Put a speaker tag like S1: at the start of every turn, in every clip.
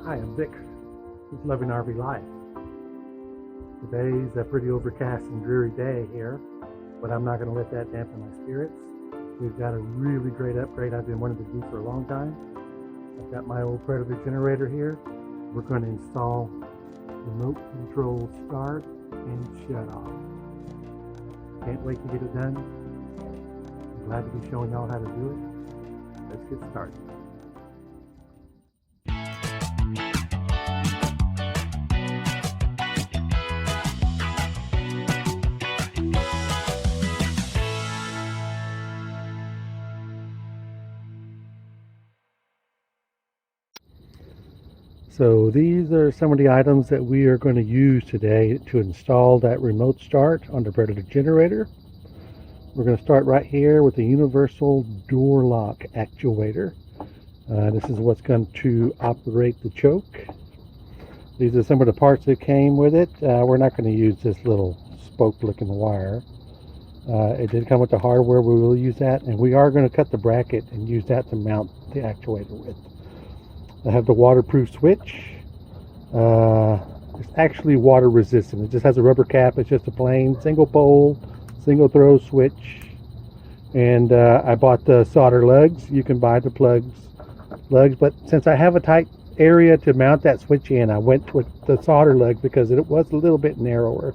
S1: Hi, I'm Vic with Loving RV Life. Today's a pretty overcast and dreary day here, but I'm not going to let that dampen my spirits. We've got a really great upgrade I've been wanting to do for a long time. I've got my old Predator generator here. We're going to install remote control start and shut off. Can't wait to get it done. I'm glad to be showing y'all how to do it. Let's get started. So these are some of the items that we are going to use today to install that remote start on the Predator generator. We're going to start right here with the universal door lock actuator. This is what's going to operate the choke. These are some of the parts that came with it. We're not going to use this little spoke looking wire. It did come with the hardware. We will use that, and we are going to cut the bracket and use that to mount the actuator with. I have the waterproof switch. It's actually water resistant. It just has a rubber cap. It's just a plain single pole, single throw switch. And I bought the solder lugs. You can buy the lugs, but since I have a tight area to mount that switch in, I went with the solder lug because it was a little bit narrower.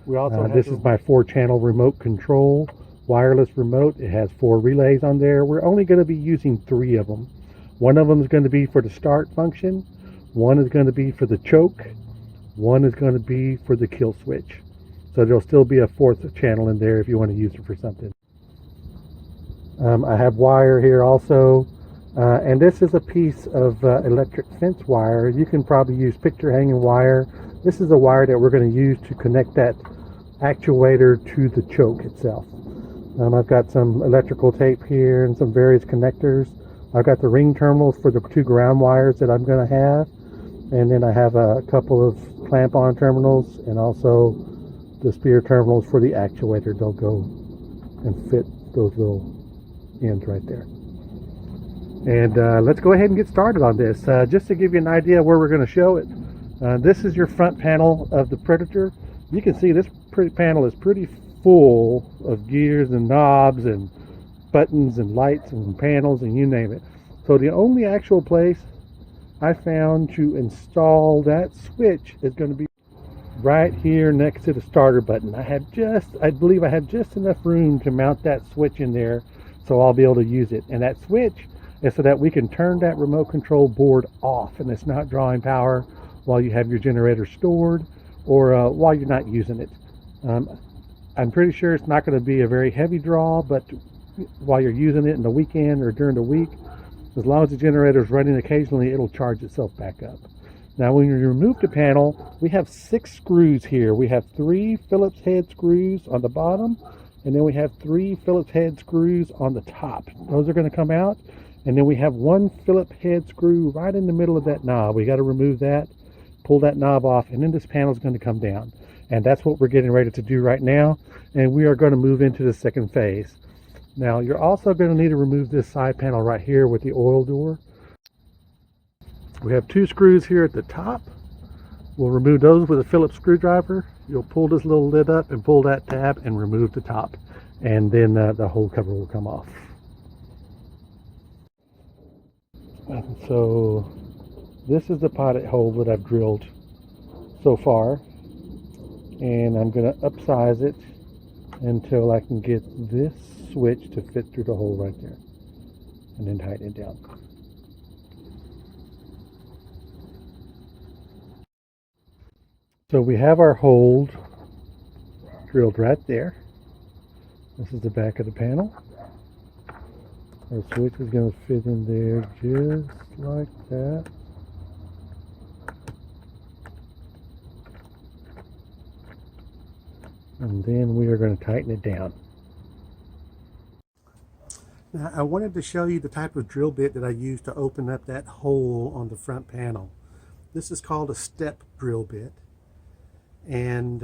S1: We also this is my 4-channel remote control, wireless remote. It has 4 relays on there. We're only going to be using 3 of them. One of them is going to be for the start function, one is going to be for the choke, one is going to be for the kill switch. So there'll still be a 4th channel in there if you want to use it for something. I have wire here also, and this is a piece of electric fence wire. You can probably use picture hanging wire. This is a wire that we're going to use to connect that actuator to the choke itself. I've got some electrical tape here and some various connectors. I've got the ring terminals for the 2 ground wires that I'm going to have, and then I have a couple of clamp-on terminals and also the spear terminals for the actuator. They'll go and fit those little ends right there. And let's go ahead and get started on this. Just to give you an idea where we're going to show it, this is your front panel of the Predator. You can see this panel is pretty full of gears and knobs and buttons and lights and panels and you name it. So the only actual place I found to install that switch is going to be right here next to the starter button. I believe I have just enough room to mount that switch in there, so I'll be able to use it. And that switch is so that we can turn that remote control board off and it's not drawing power while you have your generator stored or while you're not using it. I'm pretty sure it's not going to be a very heavy draw, but while you're using it in the weekend or during the week, as long as the generator is running occasionally, it'll charge itself back up. Now when you remove the panel, we have 6 screws here. We have 3 Phillips head screws on the bottom, and then we have 3 Phillips head screws on the top. Those are going to come out, and then we have 1 Phillips head screw right in the middle of that knob. We got to remove that, pull that knob off, and then this panel is going to come down. And that's what we're getting ready to do right now, and we are going to move into the second phase. Now you're also going to need to remove this side panel right here with the oil door. We have 2 screws here at the top. We'll remove those with a Phillips screwdriver. You'll pull this little lid up and pull that tab and remove the top, and then the whole cover will come off. And so this is the pilot hole that I've drilled so far, and I'm going to upsize it until I can get this switch to fit through the hole right there, and then tighten it down. So we have our hole drilled right there. This is the back of the panel. Our switch is going to fit in there just like that. And then we are going to tighten it down. Now I wanted to show you the type of drill bit that I use to open up that hole on the front panel. This is called a step drill bit. And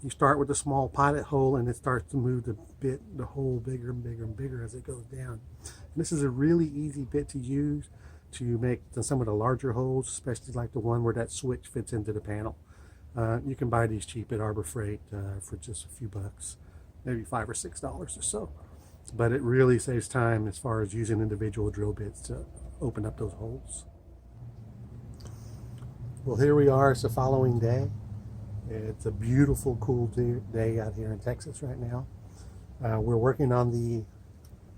S1: you start with a small pilot hole and it starts to move the hole bigger and bigger and bigger as it goes down. And this is a really easy bit to use. to make some of the larger holes, especially like the one where that switch fits into the panel. You can buy these cheap at Arbor Freight for just a few bucks, maybe $5 or $6 or so. But it really saves time as far as using individual drill bits to open up those holes. Well, here we are. It's the following day. It's a beautiful, cool day out here in Texas right now. We're working on the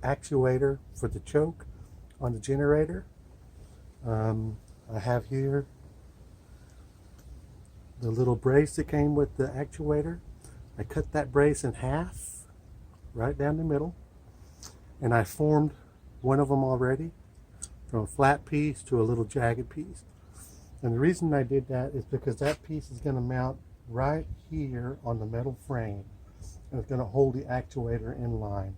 S1: actuator for the choke on the generator. I have here the little brace that came with the actuator. I cut that brace in half, right down the middle, and I formed one of them already from a flat piece to a little jagged piece. And the reason I did that is because that piece is going to mount right here on the metal frame, and it's going to hold the actuator in line.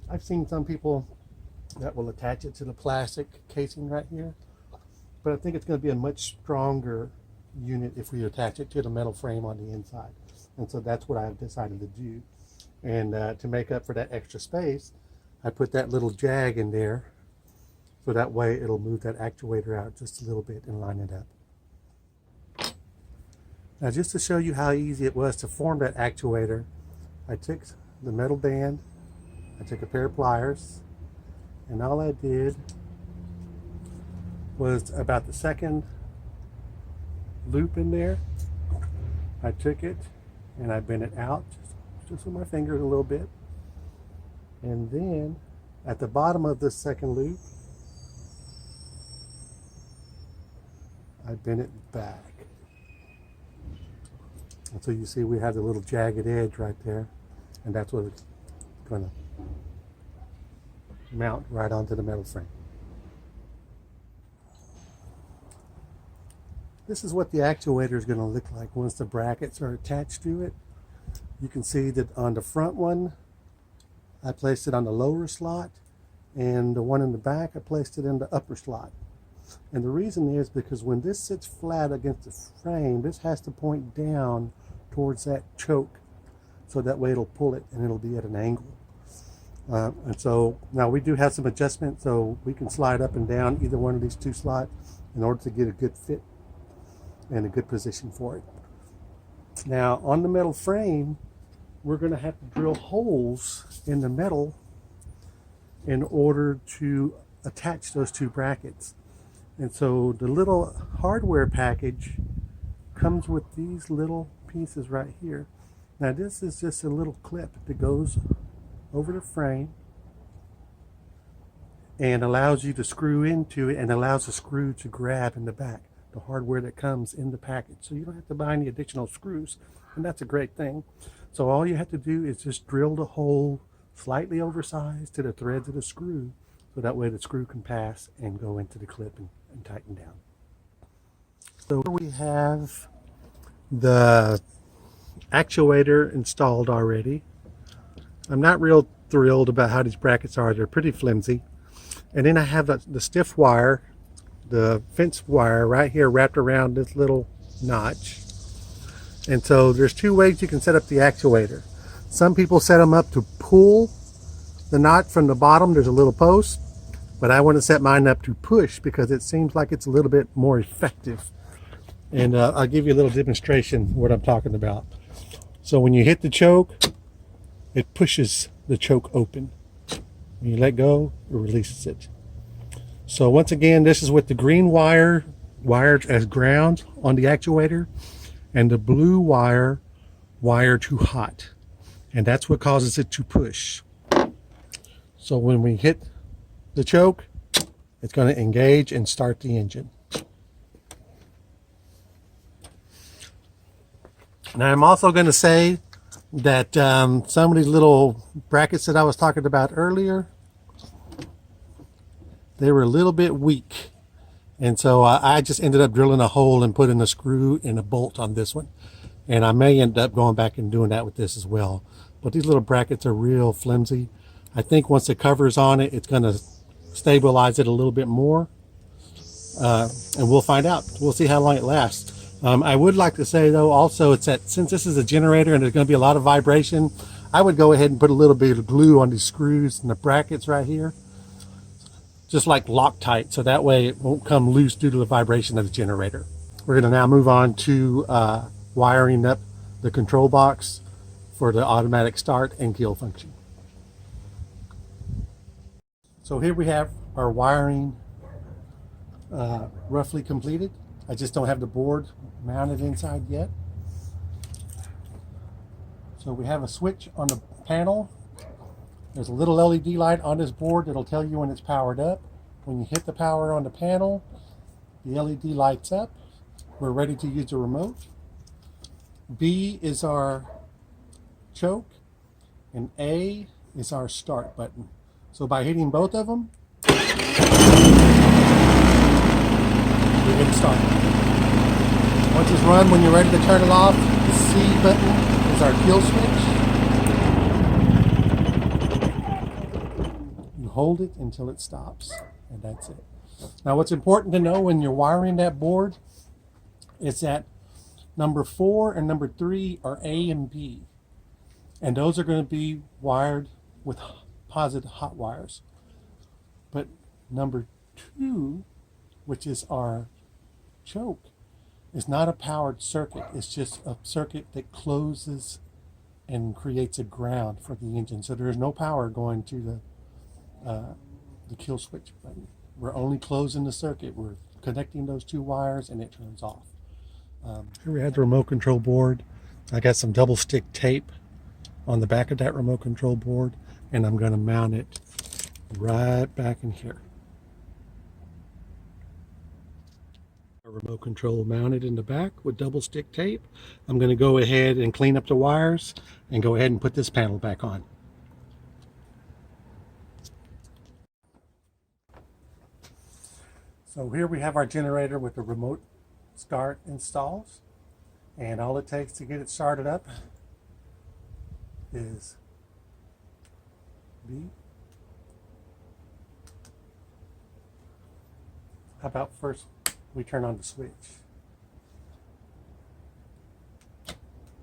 S1: I've seen some people that will attach it to the plastic casing right here, but I think it's going to be a much stronger unit if we attach it to the metal frame on the inside. And so that's what I've decided to do. And to make up for that extra space, I put that little jag in there, so that way it'll move that actuator out just a little bit and line it up. Now, just to show you how easy it was to form that actuator, I took the metal band, I took a pair of pliers, and all I did was about the second loop in there. I took it and I bent it out just with my fingers a little bit, and then at the bottom of this second loop I bent it back, and so you see we have the little jagged edge right there, and that's what it's going to mount right onto the metal frame. This is what the actuator is going to look like once the brackets are attached to it. You can see that on the front one, I placed it on the lower slot, and the one in the back, I placed it in the upper slot. And the reason is because when this sits flat against the frame, this has to point down towards that choke, so that way it'll pull it and it'll be at an angle. And so now we do have some adjustment, so we can slide up and down either one of these two slots in order to get a good fit and a good position for it. Now on the metal frame, we're going to have to drill holes in the metal in order to attach those two brackets. And so the little hardware package comes with these little pieces right here. Now this is just a little clip that goes over the frame and allows you to screw into it and allows the screw to grab in the back, the hardware that comes in the package. So you don't have to buy any additional screws, and that's a great thing. So all you have to do is just drill the hole slightly oversized to the threads of the screw, so that way the screw can pass and go into the clip and tighten down. So we have the actuator installed already. I'm not real thrilled about how these brackets are. They're pretty flimsy. And then I have the stiff wire, the fence wire right here wrapped around this little notch. And so there's two ways you can set up the actuator. Some people set them up to pull the knot from the bottom. There's a little post, but I want to set mine up to push because it seems like it's a little bit more effective. And I'll give you a little demonstration of what I'm talking about. So when you hit the choke, it pushes the choke open. When you let go, it releases it. So once again, this is with the green wire wired as ground on the actuator, and the blue wire wired to hot. And that's what causes it to push. So when we hit the choke, it's going to engage and start the engine. Now I'm also going to say that some of these little brackets that I was talking about earlier, they were a little bit weak. And so I just ended up drilling a hole and putting a screw and a bolt on this one. And I may end up going back and doing that with this as well. But these little brackets are real flimsy. I think once the cover's on it, it's going to stabilize it a little bit more. And we'll find out. We'll see how long it lasts. I would like to say though also, it's that since this is a generator and there's going to be a lot of vibration, I would go ahead and put a little bit of glue on these screws and the brackets right here. just like Loctite, so that way it won't come loose due to the vibration of the generator. We're going to now move on to wiring up the control box for the automatic start and kill function. So here we have our wiring roughly completed. I just don't have the board mounted inside yet. So we have a switch on the panel. There's a little LED light on this board that'll tell you when it's powered up. When you hit the power on the panel, the LED lights up. We're ready to use the remote. B is our choke, and A is our start button. So by hitting both of them, we get started. Once it's run, when you're ready to turn it off, the C button is our kill switch. You hold it until it stops, and that's it. Now what's important to know when you're wiring that board is that number 4 and number 3 are A and B. And those are going to be wired with positive hot wires. But number 2, which is our choke, is not a powered circuit. It's just a circuit that closes and creates a ground for the engine. So there's no power going to the kill switch button. We're only closing the circuit. We're connecting those 2 wires and it turns off. Here we have the remote control board. I got some double stick tape on the back of that remote control board, and I'm going to mount it right back in here. Our remote control mounted in the back with double stick tape. I'm going to go ahead and clean up the wires and go ahead and put this panel back on. So here we have our generator with the remote start installs, and all it takes to get it started up is B. How about first we turn on the switch?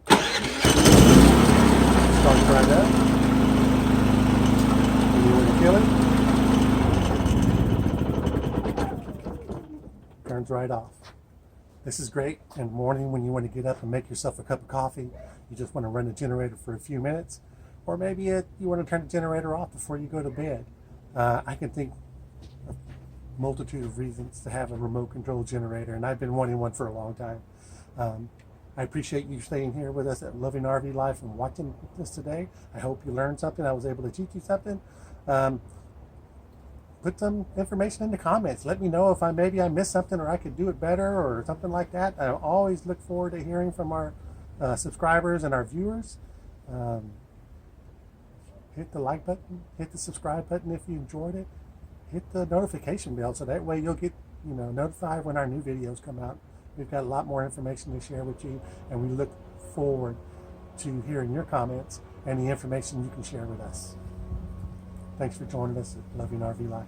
S1: Starts right up. And you want to kill it? Turns right off. This is great in the morning when you want to get up and make yourself a cup of coffee. You just want to run the generator for a few minutes. Or maybe you want to turn the generator off before you go to bed. I can think of a multitude of reasons to have a remote control generator, and I've been wanting one for a long time. I appreciate you staying here with us at Loving RV Life and watching this today. I hope you learned something. I was able to teach you something. Put some information in the comments. Let me know if maybe I missed something or I could do it better or something like that. I always look forward to hearing from our subscribers and our viewers. Hit the like button, hit the subscribe button if you enjoyed it. Hit the notification bell so that way you'll get notified when our new videos come out. We've got a lot more information to share with you, and we look forward to hearing your comments and the information you can share with us. Thanks for joining us at Loving RV Life.